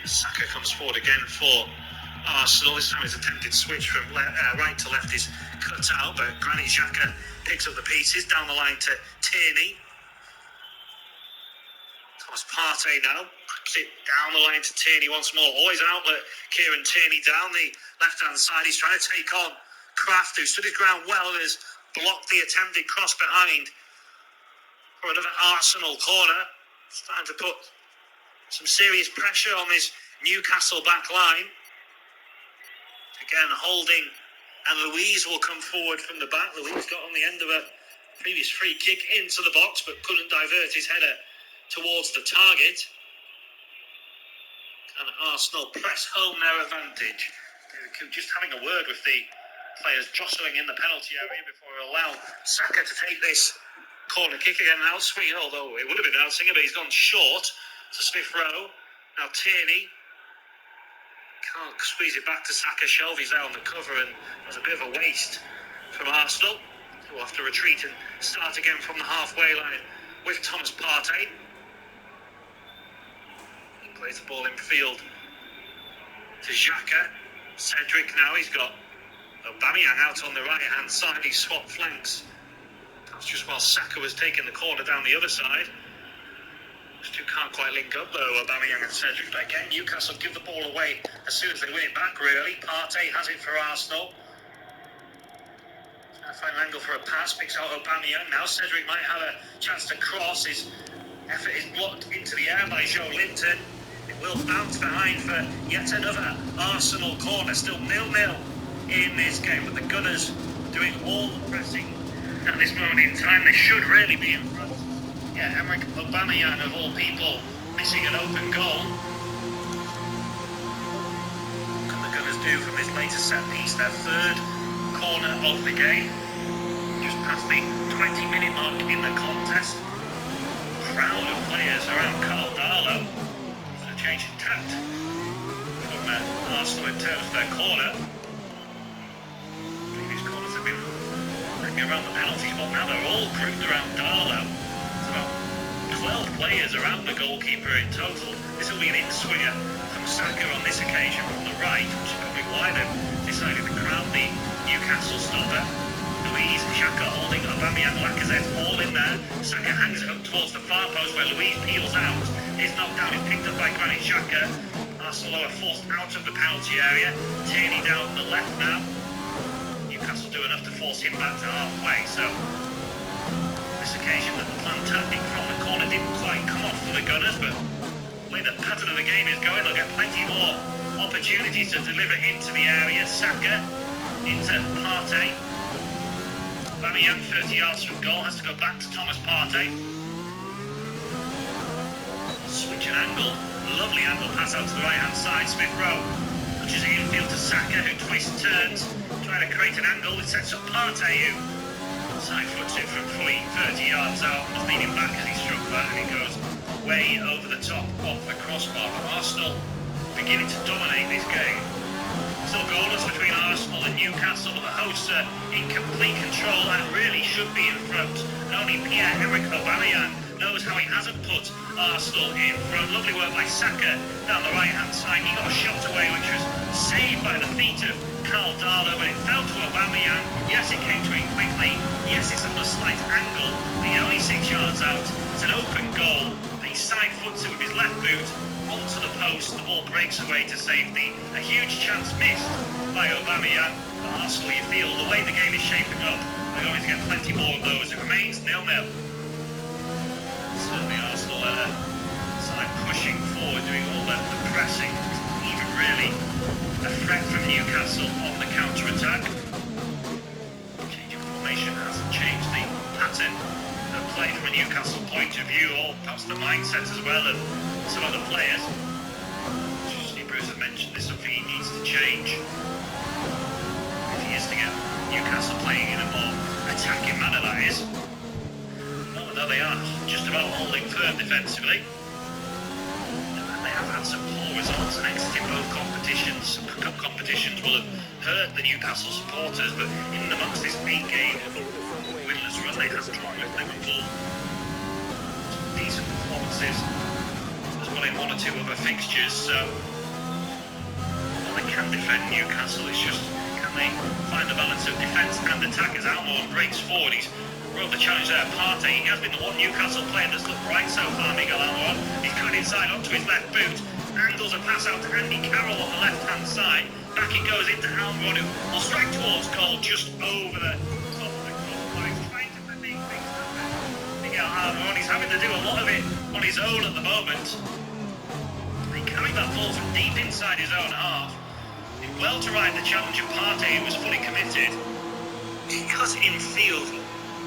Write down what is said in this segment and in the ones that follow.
Saka comes forward again for Arsenal. This time his attempted switch from right to left is cut out, but Granit Xhaka picks up the pieces down the line to Tierney. Thomas Partey now backs it down the line to Tierney once more. Always an outlet. Kieran Tierney down the left-hand side. He's trying to take on Kraft, who stood his ground well and has blocked the attempted cross behind for another Arsenal corner. It's time to put some serious pressure on this Newcastle back line. Again, Holding and Louise will come forward from the back. Louise got on the end of a previous free kick into the box, but couldn't divert his header towards the target. And Arsenal press home their advantage. Just having a word with the players jostling in the penalty area before we allow Saka to take this corner kick again. An outswing, although it would have been an outswinger, but he's gone short to Smith Rowe. Now Tierney can't squeeze it back to Saka. Shelby's there on the cover, and there's a bit of a waste from Arsenal, who will have to retreat and start again from the halfway line with Thomas Partey. He plays the ball in field to Xhaka. Cedric now, he's got Aubameyang out on the right-hand side. He swapped flanks. That's just while Saka was taking the corner down the other side. Those two can't quite link up though, Aubameyang and Cedric. But again, Newcastle give the ball away as soon as they win it back, really. Partey has it for Arsenal. Trying to find an angle for a pass, picks out Aubameyang. Now Cedric might have a chance to cross. His effort is blocked into the air by Joe Linton. It will bounce behind for yet another Arsenal corner. Still 0-0 in this game, but the Gunners doing all the pressing at this moment in time. They should really be in front. Yeah, Emerick Aubameyang, of all people, missing an open goal. What can the Gunners do from this latest set piece? Their third corner of the game. Just past the 20-minute mark in the contest. Crowd of players around Carl Darlow. There's a change in tact from Arsenal in terms of their corner. Previous corners have been around the penalty spot. Now they're all grouped around Darlow. It's about 12 players around the goalkeeper in total. This will be an in-swinger from Saka on this occasion from the right, which is probably why they've decided to crown the Newcastle stopper. Louise, Xhaka, Holding, Aubameyang, Lacazette, all in there. Saka hangs it up towards the far post where Louise peels out. Is knocked down, is picked up by Granit Xhaka. Arsenal are forced out of the penalty area. Tierney down the left now. Newcastle do enough to force him back to halfway. So this occasion, the planned tactic from the corner didn't quite come off for the Gunners, but the way the pattern of the game is going, they'll get plenty more opportunities to deliver into the area. Saka into Partey. Aubameyang, 30 yards from goal, has to go back to Thomas Partey. Switch an angle, lovely angle pass out to the right hand side. Smith Rowe pushes it infield to Saka, who twists turns, trying to create an angle. It sets up Partey, who side foots it from 30 yards out, was leaning back as he struck that, and it goes way over the top of the crossbar. Arsenal beginning to dominate this game. Still goalless between Arsenal and Newcastle, but the hosts are in complete control and really should be in front. And only Pierre-Emerick Aubameyang knows how he hasn't put Arsenal in front. Lovely work by Saka down the right-hand side. He got a shot away, which was saved by the feet of Carl Darlow, but it fell to Aubameyang. Yes, it came to him quickly. Yes, it's on a slight angle, but he's only 6 yards out. It's an open goal. He side foots it with his left boot onto the post. The ball breaks away to safety. A huge chance missed by Aubameyang. But Arsenal, you feel the way the game is shaping up, they're going to get plenty more of those. It remains 0-0. Certainly Arsenal side pushing forward, doing all the pressing. Even really a threat from Newcastle on the counter-attack. Change of formation hasn't changed the pattern of play from a Newcastle point of view, or perhaps the mindset as well of some of the players. Steve Bruce has mentioned this, something he needs to change if he is to get Newcastle playing in a more attacking manner, that is. Although they are just about holding firm defensively. They have had some poor results and exiting both competitions. Cup competitions will have hurt the Newcastle supporters, but in and amongst this 8-game winless run, they have drawn with Liverpool. Some decent performances as well in one or two other fixtures, so can defend Newcastle. It's just, can they find the balance of defence and attack as Almiron breaks forward? He's rode the challenge there. Partey, he has been the one Newcastle player that's looked right so far, Miguel Almiron. He's coming inside onto his left boot. Angles a pass out to Andy Carroll on the left-hand side. Back it goes into Almiron, who will strike towards goal just over the top of the goal. He's trying to make things happen. Miguel Almiron, he's having to do a lot of it on his own at the moment. He carried that ball from deep inside his own half. Did well to ride the challenge of Partey, who was fully committed. He got it in field.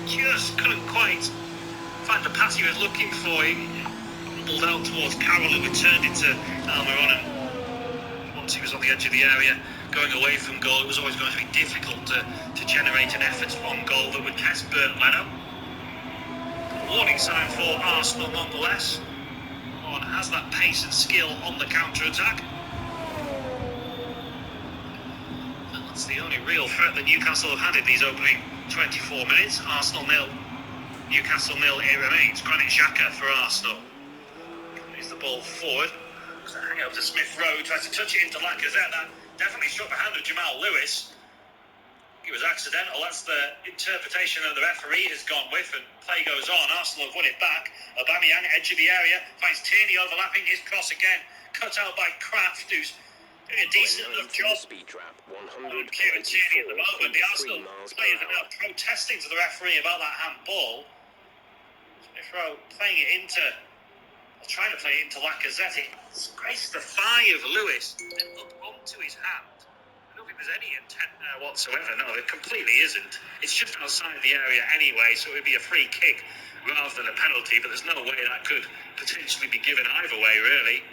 Just couldn't quite find the pass he was looking for. He bumbled out towards Carroll, who returned it to Almiron, and once he was on the edge of the area going away from goal, it was always going to be difficult to generate an effort on goal that would test Bernd Leno. Warning sign for Arsenal nonetheless. On has that pace and skill on the counter-attack. And that's the only real threat that Newcastle have had in these opening 24 minutes. Arsenal 0, Newcastle 0 it remains. Granit Xhaka for Arsenal. Moves the ball forward. Hang up to Smith Rowe, tries to touch it into Lacazette. That definitely struck the hand of Jamal Lewis. It was accidental. That's the interpretation that the referee has gone with, and play goes on. Arsenal have won it back. Aubameyang, edge of the area, finds Tierney overlapping his cross again. Cut out by Kraft, who's doing a decent enough job. Kieran Tierney at the moment. The Arsenal players are now protesting to the referee about that handball. Smith Rowe playing it into, trying to play it into Lacazette. It's graced the thigh of Lewis and up onto his hand. I don't think there's any intent there whatsoever. No, it completely isn't. It's just outside the area anyway, so it would be a free kick rather than a penalty, but there's no way that could potentially be given either way, really.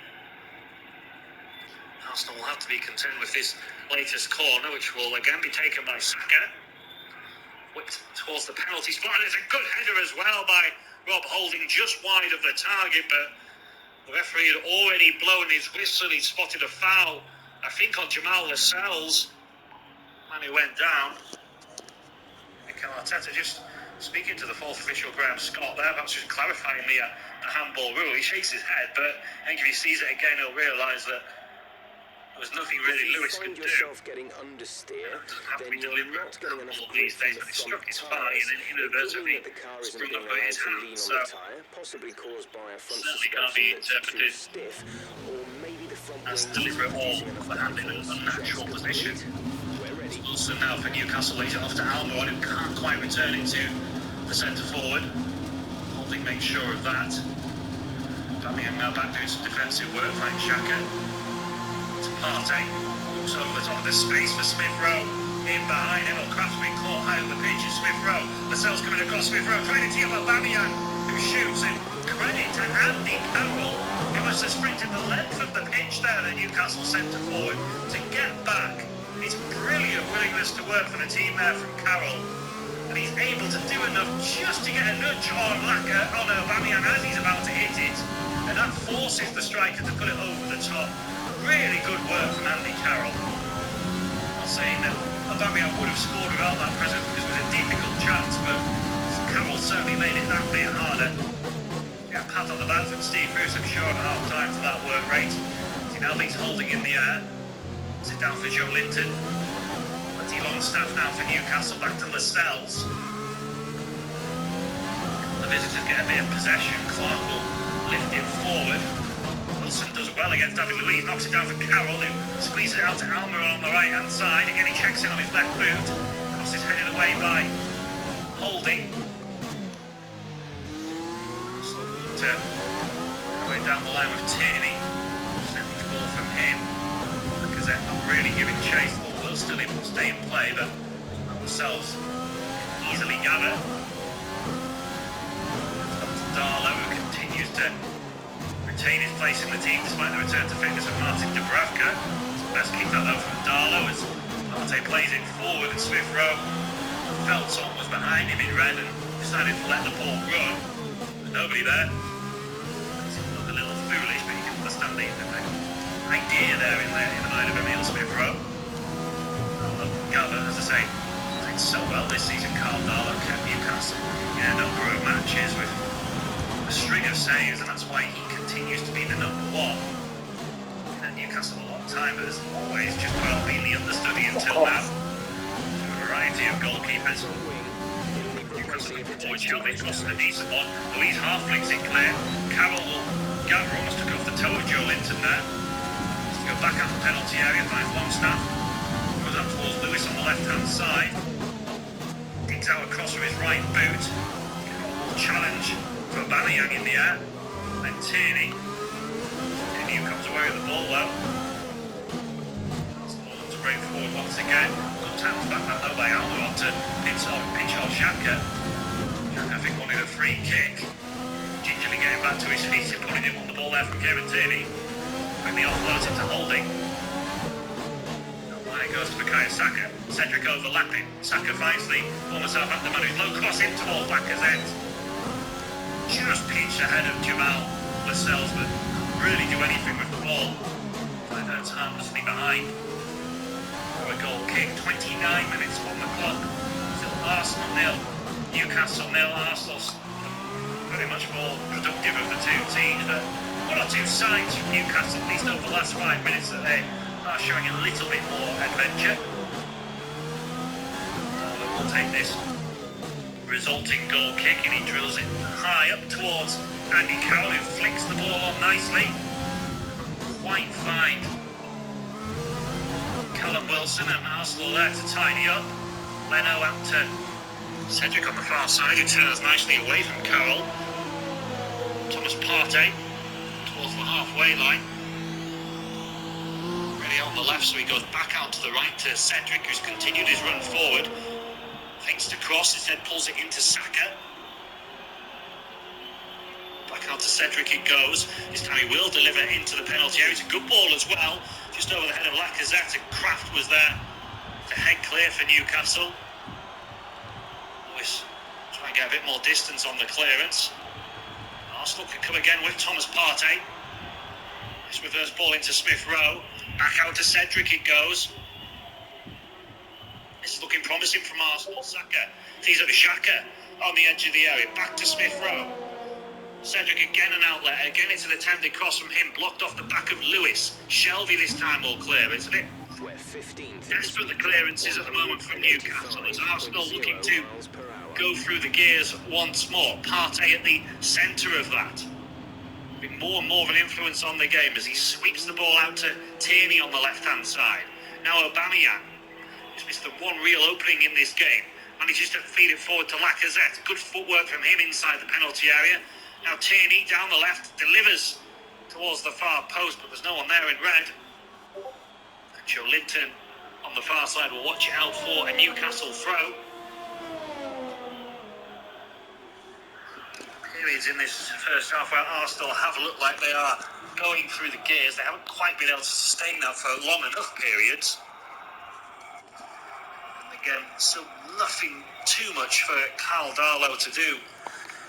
Arsenal will have to be content with this latest corner, which will again be taken by Saka. Whipped towards the penalty spot, and it's a good header as well by Rob Holding, just wide of the target, but the referee had already blown his whistle. He'd spotted a foul, I think, on Jamal Lascelles, and he went down. Mikel Arteta just speaking to the fourth official, Graham Scott, there, perhaps just clarifying the handball rule. He shakes his head, but I think if he sees it again, he'll realise that there was nothing really Lewis could do. Getting understeer, It doesn't have to be deliberate these days, but he struck his thigh and then inadvertently sprung up on his hand, so possibly caused by a front certainly can't be interpreted stiff, or maybe the front as deliberate or the hand in an unnatural position. Wilson now for Newcastle, lays it off to Almiron, who can't quite return it to the centre forward. Holding makes sure of that. Aubameyang now back doing some defensive work, finds Xhaka. To Partey, looks over the top of the space for Smith Rowe. In behind him, Kraft's been caught high on the pitch, and Smith Rowe. Lascelles coming across Smith Rowe, trying to tee up Aubameyang, who shoots, and credit to Andy Carroll, who must have sprinted the length of the pitch there, the Newcastle centre forward, to get back. It's brilliant willingness to work for the team there from Carroll, and he's able to do enough just to get a nudge on Aubameyang as he's about to hit it, and that forces the striker to put it over the top. Really good work from Andy Carroll. I'm not saying that Aubameyang would have scored without that presence, because it was a difficult chance, but Carroll certainly made it that bit harder. Yeah, pat on the back from Steve Bruce, I'm sure, at half time for that work rate. He now leads Holding in the air. Sit down for Joe Linton. Plenty Longstaff now for Newcastle, back to Lascelles. The visitors get a bit of possession. Clark will lift it forward. Wilson does well against David Luiz, knocks it down for Carroll, who squeezes it out to Almiron on the right hand side. Again, he checks it on his left boot. Cross is headed away by Holding. Going down the line with Tierney. Sending the ball from him. Lacazette not really giving chase. The ball will still stay in play, but themselves easily gather. Darlow, who continues to retain his place in the team despite the return to fitness of Martin Dubravka. Best kick that though from Darlow as Partey plays it forward, and Smith Rowe felt someone was behind him in red and decided to let the ball run. There's nobody there. It looked a little foolish, but you can understand the idea there in the mind of Emile Smith Rowe. Gather, as I say, played so well this season. Carl Darlow kept Newcastle in a number of matches with a string of saves, and that's why he continues to be the number one in that Newcastle a long time, but has always just about been the understudy until now. A variety of goalkeepers. Newcastle forward, Shelby crossing a decent one. Louise half flicks it clear. Carroll will gather, almost took off the toe of Joe Linton there. Let's go back out the penalty area, finds Longstaff. Goes up towards Lewis on the left-hand side. Digs out across with his right boot. Carroll will challenge for Aubameyang in the air. Then Tierney. Tierney comes away with the ball though. To break forward once again. Good time to back that though by Almiron to pinch off Xhaka. Xhaka, I think, wanted a free kick. Gingerly getting back to his feet and putting him on the ball there from Kieran Tierney. Bring the offload into Holding. Line it goes to Bukayo Saka. Cedric overlapping. Saka finds the former Southampton man who's low cross in towards Lacazette. Just pinched ahead of Jamal Lascelles, but really do anything with the ball. Find out harmlessly behind. For a goal kick. 29 minutes on the clock. Still Arsenal 0. Newcastle 0. Arsenal's very much more productive of the two teams, but one or two signs from Newcastle, at least over the last 5 minutes, that they are showing a little bit more adventure. We'll take this resulting goal kick and he drills it high up towards Andy Carroll, who flicks the ball on nicely. Quite fine. Callum Wilson and Arsenal there to tidy up. Leno out to Cedric on the far side, who turns nicely away from Carroll. Thomas Partey towards the halfway line. Really on the left, so he goes back out to the right to Cedric, who's continued his run forward. Thinks to cross, instead pulls it into Saka. Back out to Cedric it goes. This time he will deliver into the penalty area. It's a good ball as well, just over the head of Lacazette, and Kraft was there to head clear for Newcastle. Lewis try and get a bit more distance on the clearance. Arsenal can come again with Thomas Partey. This reverse ball into Smith Rowe. Back out to Cedric it goes. This is looking promising from Arsenal. Saka tees up to Xhaka on the edge of the area. Back to Smith Rowe. Cedric again an outlet. Again it's an attempted cross from him. Blocked off the back of Lewis. Shelby this time will clear. It's a bit desperate the clearances at the moment from Newcastle. As Arsenal looking to go through the gears once more. Partey at the centre of that. Having more and more of an influence on the game as he sweeps the ball out to Tierney on the left-hand side. Now Aubameyang, who's missed the one real opening in this game, manages to feed it forward to Lacazette. Good footwork from him inside the penalty area. Now Tierney down the left delivers towards the far post, but there's no one there in red. And Joe Linton on the far side will watch it out for a Newcastle throw. Periods in this first half where Arsenal have looked like they are going through the gears. They haven't quite been able to sustain that for long enough periods. And again, still nothing too much for Carl Darlow to do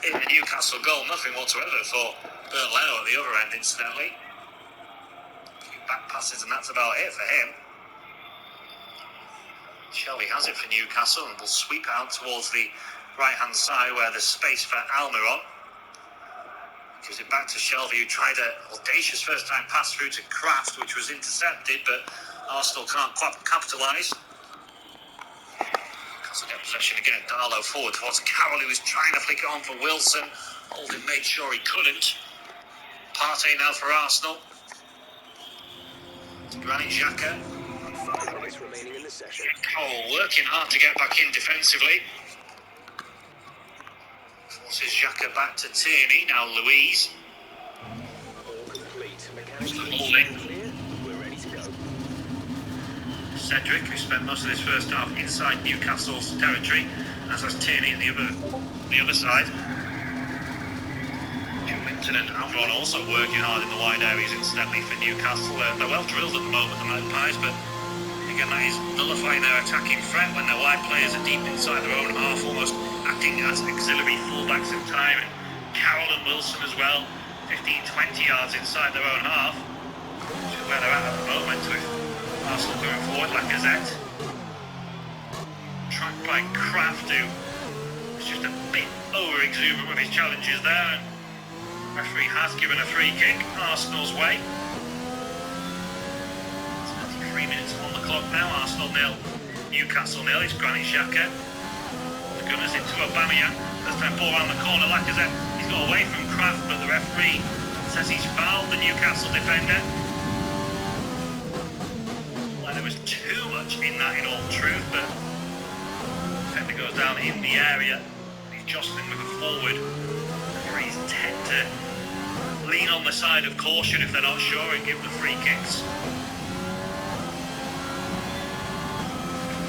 in the Newcastle goal. Nothing whatsoever for Bernd Leno at the other end, incidentally. A few back passes and that's about it for him. Shelby has it for Newcastle and will sweep out towards the right-hand side where there's space for Almiron. Gives it back to Shelby, who tried an audacious first-time pass through to Kraft, which was intercepted, but Arsenal can't capitalise. Newcastle get possession again. Darlow forward towards Carroll, who was trying to flick it on for Wilson. Holding made sure he couldn't. Partey now for Arsenal. Granit Xhaka. 5 minutes remaining in the session. Cole working hard to get back in defensively. Forces Xhaka back to Tierney. Now Louise. All complete. Mechanically Holding. clear. We're ready to go. Cedric, who spent most of this first half inside Newcastle's territory, as has Tierney at the other side. Linton and Almiron also working hard in the wide areas, incidentally, for Newcastle. They're well drilled at the moment, the Magpies, but again, that is nullifying their attacking threat when their wide players are deep inside their own half, almost acting as auxiliary fullbacks in time. Carroll and Wilson as well, 15-20 yards inside their own half, which is where they're at the moment, with Arsenal going forward. Lacazette tracked by Kraft, who is just a bit over-exuberant with his challenges there, and the referee has given a free kick Arsenal's way. clock now. Arsenal 0, Newcastle 0. It's Granit Xhaka. The Gunners into Aubameyang. First time ball around the corner. Lacazette. He's got away from Kraft, but the referee says he's fouled the Newcastle defender. Well, there was too much in that, in all truth, but the defender goes down in the area. He's jostling with a forward. Referees tend to lean on the side of caution if they're not sure and give the free kicks.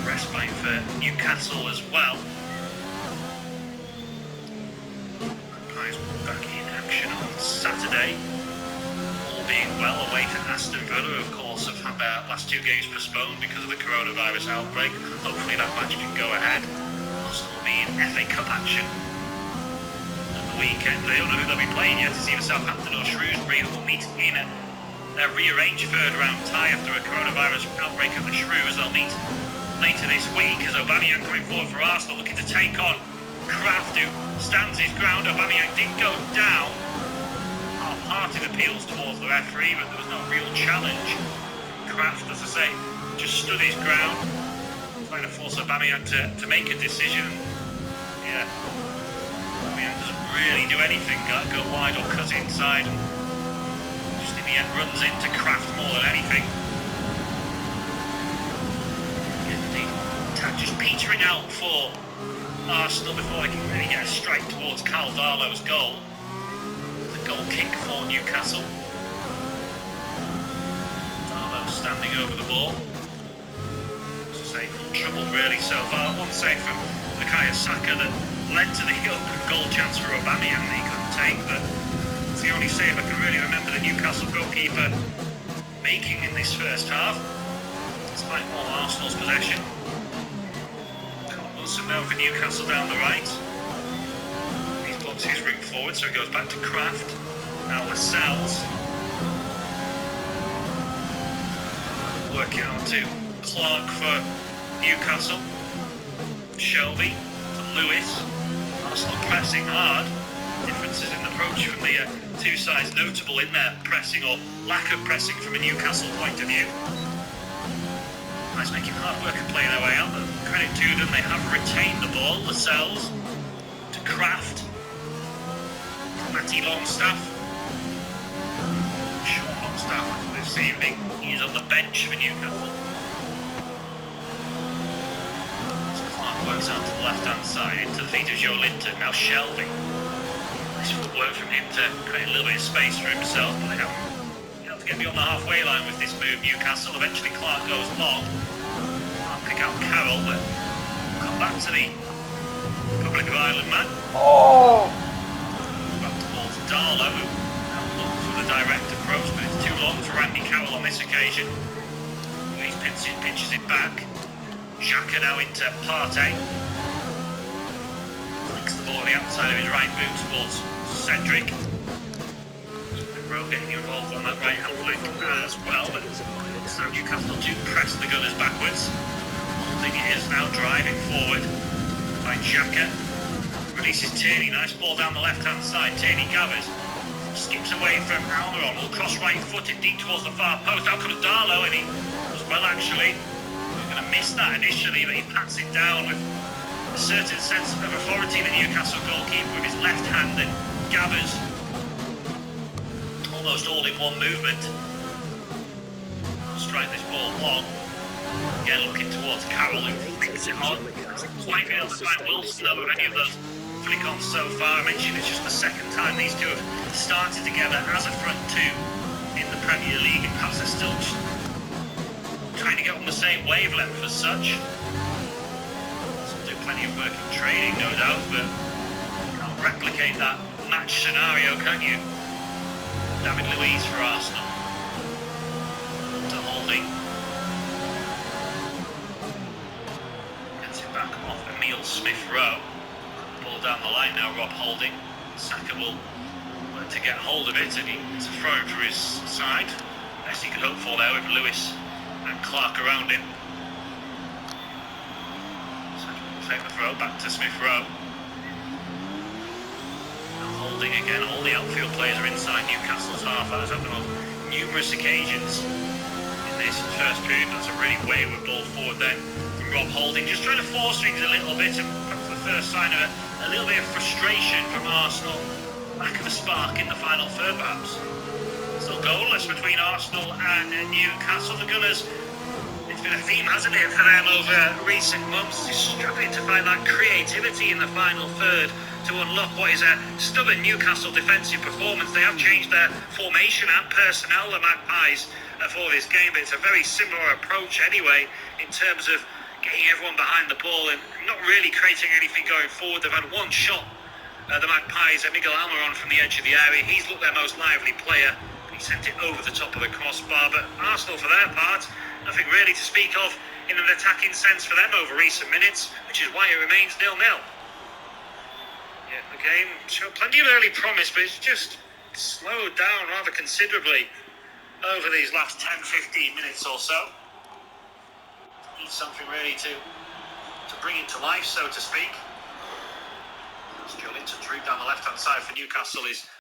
Respite for Newcastle as well. Magpies back in action on Saturday. All being well, away to Aston Villa, who of course have had their last 2 games postponed because of the coronavirus outbreak. Hopefully that match can go ahead. Arsenal will be in FA Cup action weekend. They don't know who they'll be playing yet. It's either Southampton or Shrewsbury who will meet in a rearranged third round tie after a coronavirus outbreak at the Shrews. They'll meet later this week as Aubameyang coming forward for Arsenal, looking to take on Kraft, who stands his ground. Aubameyang did go down. Half-hearted appeals towards the referee, but there was no real challenge. Kraft, as I say, just stood his ground, trying to force Aubameyang to make a decision. Yeah. Doesn't really do anything, go wide or cut inside, and just in the end runs into Kraft more than anything. The attack just petering out for Arsenal before they can really get a strike towards Cal Darlow's goal. The goal kick for Newcastle. Darlow standing over the ball. As I say, trouble really so far. One save from Bukayo Saka that led to the open goal chance for Aubameyang that he couldn't take, but it's the only save I can really remember the Newcastle goalkeeper making in this first half, despite all Arsenal's possession. Wilson now for Newcastle down the right. He's blocked his route forward, so it goes back to Kraft. Now Lascelles. Working on to Clark for Newcastle. Shelby to Lewis. Arsenal pressing hard. Differences in approach from the two sides notable in their pressing or lack of pressing from a Newcastle point of view. Guys making hard work and playing their way out, but credit to them, they have retained the ball. Lascelles to Kraft. Matty Longstaff. Sean Longstaff this evening. He's on the bench for Newcastle. Works out to the left-hand side into the feet of Joe Linton. Now Shelby. Nice footwork from him to create a little bit of space for himself, but they haven't been able to get beyond the halfway line with this move. Newcastle, eventually Clark goes long. Can't pick out Carroll, but come back to the Republic of Ireland man. Oh! Back towards Darlow, who looks for the direct approach, but it's too long for Andy Carroll on this occasion. He pinches it back. Xhaka now into Partey. Flicks the ball on the outside of his right boot towards Cedric. Rowe getting involved on that right hand flank as well, but so Newcastle do press the Gunners backwards. Holding it is now driving forward. Finds Xhaka. Releases Tierney. Nice ball down the left hand side. Tierney gathers. Skips away from Almiron. Will cross right footed deep towards the far post. Out comes Darlow, and he does well actually. Missed that initially, but he pats it down with a certain sense of authority. The Newcastle goalkeeper with his left hand and gathers almost all in one movement. Strike this ball long. Again looking towards Carroll, who flicks it on. Hasn't quite been able to find Wilson though with any of those flick ons so far. I mentioned it's just the second time these two have started together as a front two in the Premier League, and perhaps they're still just trying to get on the same wavelength as such. Still do plenty of work in training, no doubt, but you can't replicate that match scenario, can you? David Luiz for Arsenal. To Holding. Gets it back off Emile Smith-Rowe. Ball down the line now, Rob Holding. Saka will work to get hold of it, and it's a throw for his side. Best he could hope for there with Lewis and Clark around him. So take the throw back to Smith-Rowe. Holding again. All the outfield players are inside Newcastle's half, as happened on numerous occasions in this first period. That's a really wayward ball forward then from Rob Holding, just trying to force things a little bit, and perhaps the first sign of a little bit of frustration from Arsenal. Lack of a spark in the final third, perhaps. Still goalless between Arsenal and Newcastle. The Gunners, it's been a theme, hasn't it, for them over recent months, just struggling to find that creativity in the final third to unlock what is a stubborn Newcastle defensive performance. They have changed their formation and personnel, the Magpies, for this game, but it's a very similar approach anyway in terms of getting everyone behind the ball and not really creating anything going forward. They've had one shot, the Magpies, Miguel Almiron from the edge of the area. He's looked their most lively player. He sent it over the top of the crossbar, but Arsenal, for their part, nothing really to speak of in an attacking sense for them over recent minutes, which is why it remains 0-0. Yeah, the game showed plenty of early promise, but it's just slowed down rather considerably over these last 10-15 minutes or so. Needs something really to bring it to life, so to speak. As Joe Linton's route down the left-hand side for Newcastle is